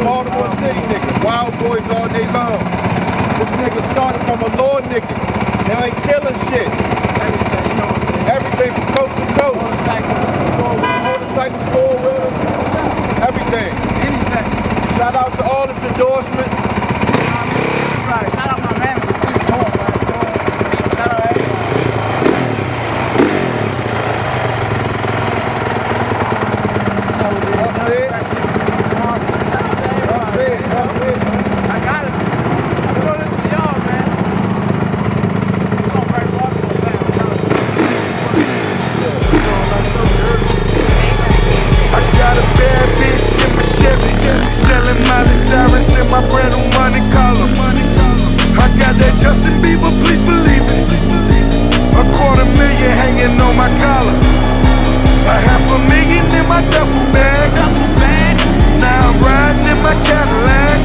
Baltimore City nigga. Wowboyz all day long. This nigga started from a law nigga. Now he killing shit. Everything from coast to coast. Motorcycles, four-wheelers, everything. Shout out to all his endorsements. Right. Shout out my man for Chino. Shout out everybody. I got it. We're gonna listen to y'all, man. We're gonna break Wowboyz down. I got a bad bitch in my Chevy, selling Miley Cyrus in my brand new money collar. I got that Justin Bieber, please believe it. $250,000 hanging on my collar. $500,000 in my duffel bag. Now I'm riding in my Cadillac.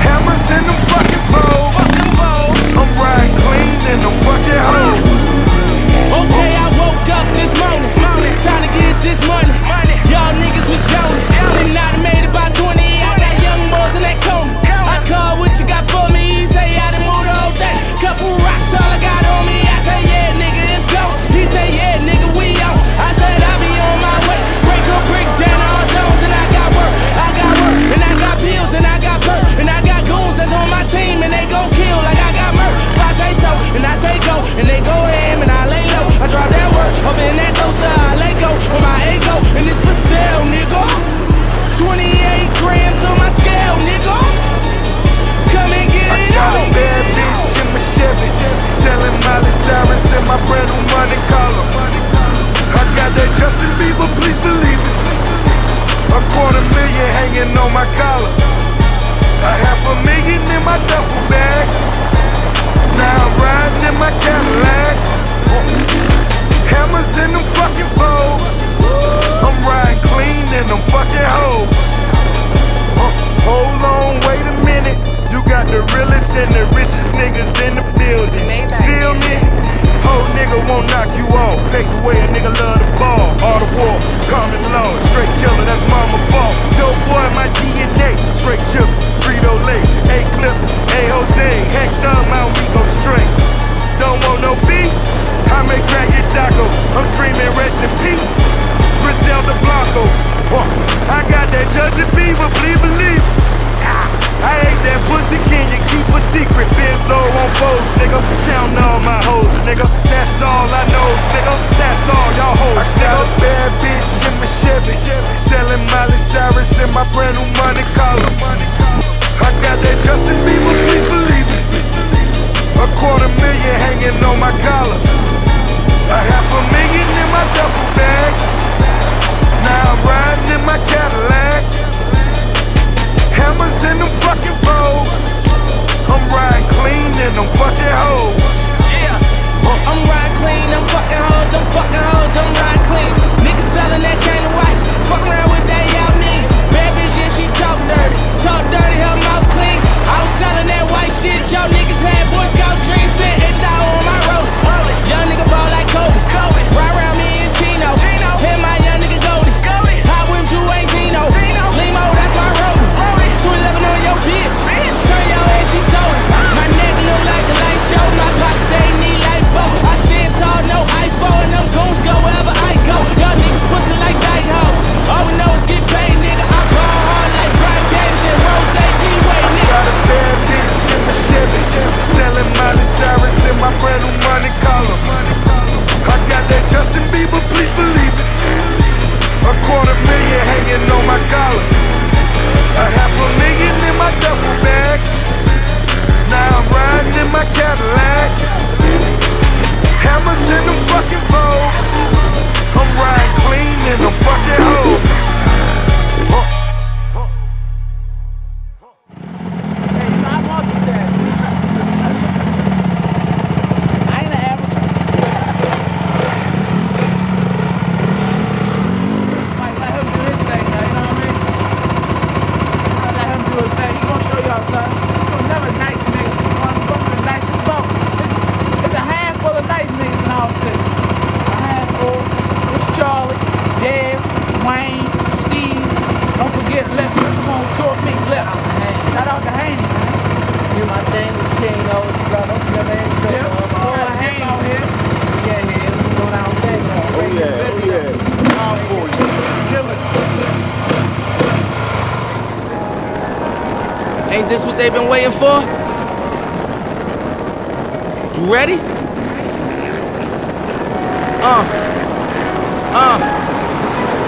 Hammers in them fucking bowls. I'm riding clean in them fucking hoes. Okay, I woke up this morning, time to get this money. Y'all niggas was joning, and I done made about 20. I got young boys in that corner. I call what you got for me. He say I done moved the whole thing. Couple rocks, all I got on me. I say yeah, nigga, it's go. He say yeah, nigga, we out. I said I be on my way. Break up, break down all zones, and I got work, and I got pills, and I got perk, and I got goons that's on my team, and they gon' kill like I got murk. If I say so, and I say go, and they go ham, and I lay low. I drop that work up in that toaster, I let go on my ego, and it's for sale, nigga. 28 grams on my scale, nigga. Come and get it I got on, a bad bitch in my Chevy, selling Miley Cyrus in my brand new money collar. I got that Justin Bieber, please believe it. $250,000 hanging on my collar. $500,000 in my duffel bag. Now I'm riding in my Cadillac. Hammers in them fucking bowls. I'm riding clean in them fucking hoes. Hold on, wait a minute. You got the realest and the richest niggas in the building. Feel me? Whole nigga won't knock you off. Fake the way a nigga love the ball. All the war, common law. Straight killer, that's mama fault. Dope boy, my DNA. Straight chips, Frito-Lay. A-Clips, A-Jose. Hecked up, man, we go straight. Don't want no beef? I may crack your taco. I'm screaming rest in peace. Griselda Blanco. I got that Justin Bieber, please believe it. I hate that pussy, can you keep a secret? Benzo on foes, nigga. Counting all my hoes, nigga. That's all I know, nigga. That's all y'all hoes, nigga. I got a bad bitch in my Chevy, selling Miley Cyrus in my brand new money collar. I got that Justin Bieber, please believe it. $250,000 hanging on my collar. $500,000 in my duffel bag. Now I'm riding in my Cadillac. Hammers in them fucking bowls. I'm riding clean in them fucking hoes. I'm riding clean, I'm fucking hoes, I'm riding clean. Niggas selling that chain of white, fuck around with that y'all need. Bad bitch, yeah, she talk dirty. Ain't this what they've been waiting for? You ready?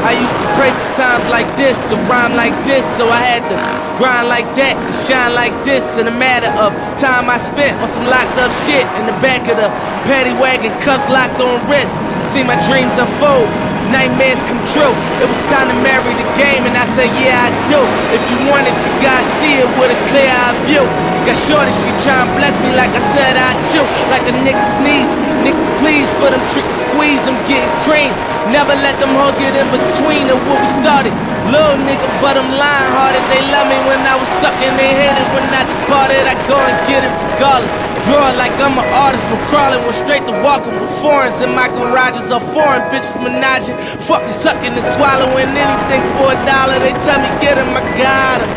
I used to pray for times like this, to rhyme like this, so I had to grind like that, to shine like this. In a matter of time I spent on some locked up shit in the back of the paddy wagon, cuffs locked on wrist. See my dreams unfold, nightmares come true. It was time to marry the game, and I said, yeah, I do. If you want it, you gotta see it with a clear eye view. Got shorty, she tryna bless me like I said I do. Like a nigga sneeze, nigga please for them trick squeeze, I'm getting cream. Never let them hoes get in between of what we started. Little nigga, but I'm lying hearted. They love me when I was stuck and they hated when I departed. I go and get it regardless. Draw like I'm an artist, I'm crawling, went straight to walking with foreigns in my garages. Are foreign bitches menaging, fucking sucking and swallowing anything for $1. They tell me get him, I got him.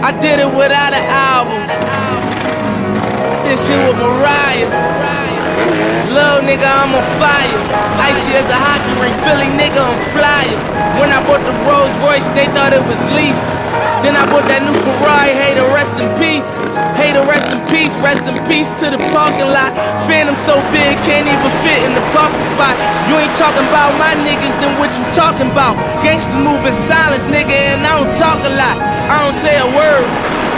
I did it without an album. This shit with Mariah. Little nigga, I'm on fire. Icy as a hockey ring, Philly nigga, I'm flyer. When I bought the Rolls Royce, they thought it was lease. Then I bought that new Ferrari, hater, rest in peace. Hater, rest in peace to the parking lot. Phantom so big, can't even fit in the parking spot. You ain't talking about my niggas, then what you talking about? Gangsters move in silence, nigga, and I don't talk a lot. I don't say a word.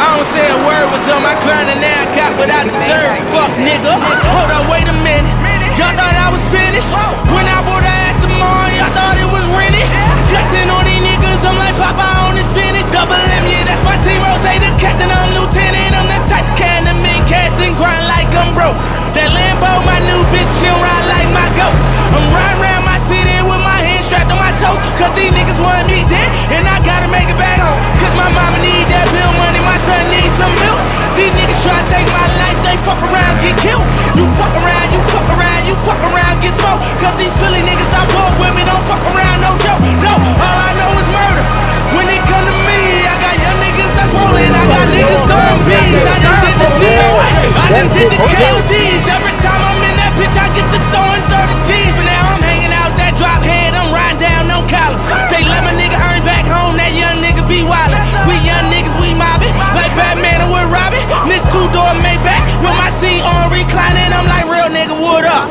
I don't say a word, was on my grind and now I got what I deserve. Fuck nigga, hold up, wait a minute. Y'all thought I was finished? When I bought the Aston Martin, y'all thought it was rented? Flexing on these niggas, I'm like Papa on the spinach. Double M, yeah, that's my team. Rose, the captain, I'm lieutenant. I'm the type to can the men cast and grind like I'm broke. That Lambo, my new bitch, she'll ride like my ghost. I'm riding around my city with my hands strapped on my toes. Cause these niggas want me dead, and I gotta make it back home. Cause my mama need that bill money, my son needs some milk. These niggas try to take my life, they fuck around, get killed. You fuck around, you fuck around, you fuck around, get smoked. Cause these Philly niggas I bought with me don't fuck around, no joke. No, all I know is murder. When it come to me, I got young niggas that's rolling, I got niggas throwing bees. I done did the deal, I done did the KODs. Every time I'm in that bitch, I get to throwing 30 G's. But now I'm hanging out that drop head, I'm riding down no collar. They let my nigga earn back home, that young nigga be wildin'. We young niggas, we mobbin', like Batman and with Robin. This two-door Maybach with my seat on reclining. I'm like, real nigga, what up?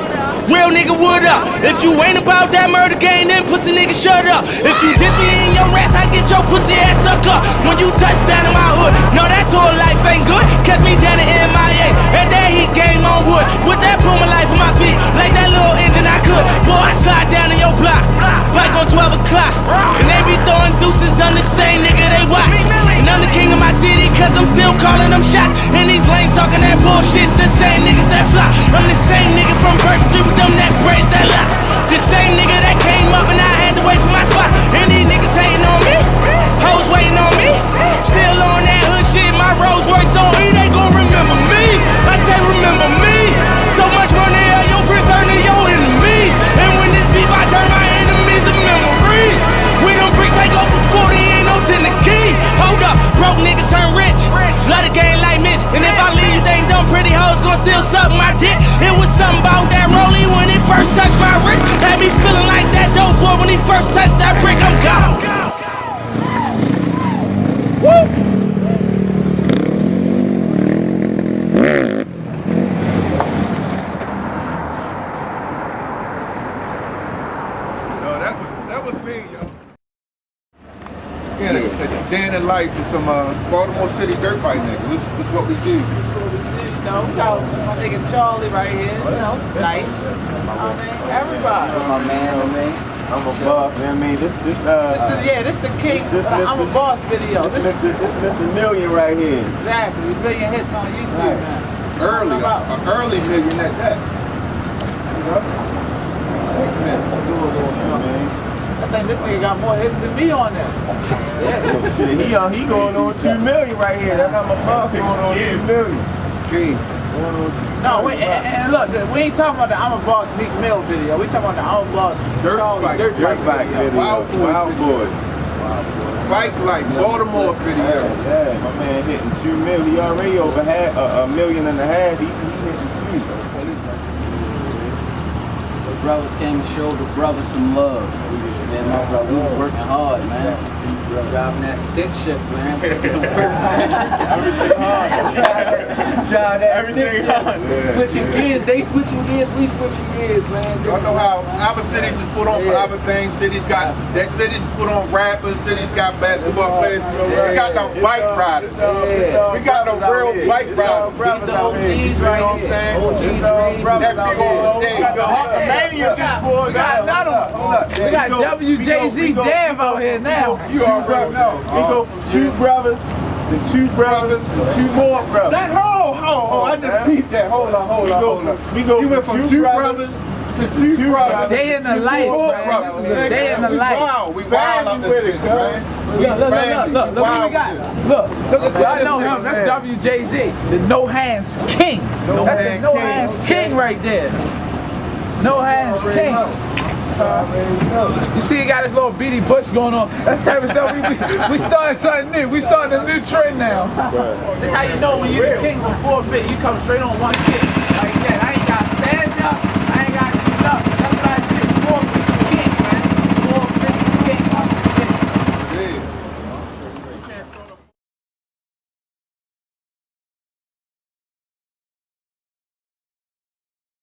Real nigga, what up? If you ain't about that murder game, then pussy nigga, shut up. If you dip me in your ass, I get your pussy ass stuck up. When you touch down in my hood, no, that tour life ain't good. Catch me down in MIA, and that heat game on wood. With that Puma life on my feet, like that little engine I could. Boy, I slide down in your block, bike on 12 o'clock. And they be throwing deuces on the same nigga they watch. And I'm the king of my city, cause I'm still calling them shots. And these lanes talking that bullshit, the same niggas that fly. I'm the same nigga from First Street with them that braids that lie. The same nigga that came up and I had to wait for my spot. And these niggas hating on me, hoes waiting on me. Still on that hood shit, my Rolls Royce on E, they gon' remember me. I say remember me. So much money, your friends turn to your enemies. And when this beef, I turn my enemies to memories. We them bricks, they go for 40, ain't no 10 to key. Hold up, broke nigga turn rich. Love the game like Mitch. And if I leave, you think dumb pretty hoes gon' still suck my dick. It was something about that rollie when it first touched my wrist. Had me feeling like that dope boy when he first touched that brick. I'm gone. Woo! No, that was me, yo. Yeah, the day in the life is some Baltimore City dirt bike niggas. This is what we do. You know, we got my nigga Charlie right here, you know, nice. I mean, everybody. My man. I'm a boss, you know what I mean? This This the king. I'm a boss video. This Mr. Million right here. Exactly, million hits on YouTube, man. Early million at that. I think this nigga got more hits than me on there. Yeah, he going on 2 million right here. That's not my boss going on 2 million. No, and look, we ain't talking about the I'm a Boss Meek Mill video. We talking about the I'm a Boss Charlie dirt bike video. Wowboyz. Bike like Baltimore video. Yeah, my man hitting 2 million. He already over $1.5 million. He hitting 2. The brothers came to show the brothers some love. Man, my brother, we was working hard, man. Driving that stick shift, man. Everything hard. Drive that Everything stick shift. hard. Switching gears, they switching gears, we switching gears, man. I know how other cities is put on for other things. Cities got that cities put on rappers, cities got basketball players. We got no bike riders. We got no real bike riders. These the OGs right here. OGs raised. That big old day. Mania just pulled out. We got WJZ Dev out here now. You already know. We go from two brothers to two brothers to two more brothers. That I just peeped that. Hold on. We go You went from two brothers to two brothers. They in the life, man. They in the life. We wild up this bitch, man. Look what we got. Look at that. I know him. That's WJZ, the No Hands King. That's the No Hands King right there. No Hands King. You see, he got his little Beady Bush going on. That's the type of stuff we starting something new. We starting a new trend now. That's how you know when you're the king before bit. You come straight on one kick like that. I ain't got to stand up.